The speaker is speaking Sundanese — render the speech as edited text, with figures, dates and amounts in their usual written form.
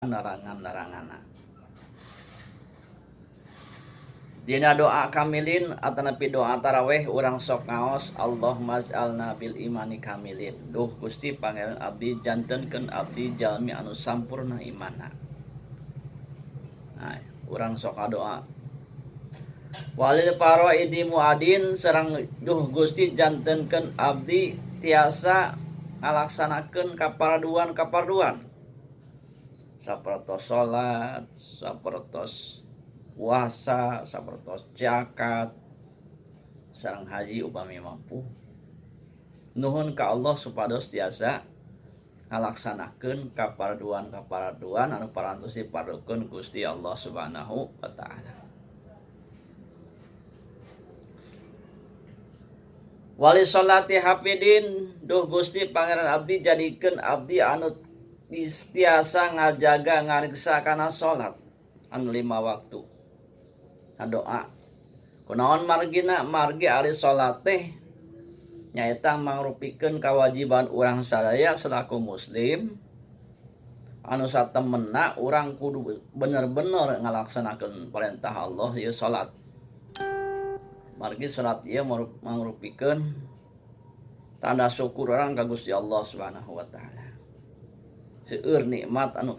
larangan-laranganna. Dina doa kamilin atanapi doa taraweh urang sok ngaos Allahumma ij'alna bil imani kamilin. Duh Gusti Pangeran abdi jantenkeun abdi jalmi anu sampurna imanna. Nah, urang sok doa. Walil faraidi muadin sareng duh Gusti jantenkeun abdi tiasa ngalaksanakeun kaparduan sapertos salat, sapertos puasa, sapertos zakat, sareng haji upami mampu. Nuhun ka Allah supados tiasa ngalaksanakeun kaparduan anu parantos dipadukeun Gusti Allah Subhanahu wa taala. Wali sholati hafidin duh Gusti Pangeran abdi jadikeun abdi anu tiasa ngajaga ngariksa kana salat anu 5 waktu. Doa kunaon margina margi ari salat teh nyaeta mangrupikeun kewajiban urang sadaya selaku muslim anu satemena urang kudu bener-bener ngalaksanakeun perintah Allah ieu salat. Margi salat ieu mangrupikeun tanda syukur urang ka Gusti Allah Subhanahu wa taala. Seueur nikmat anu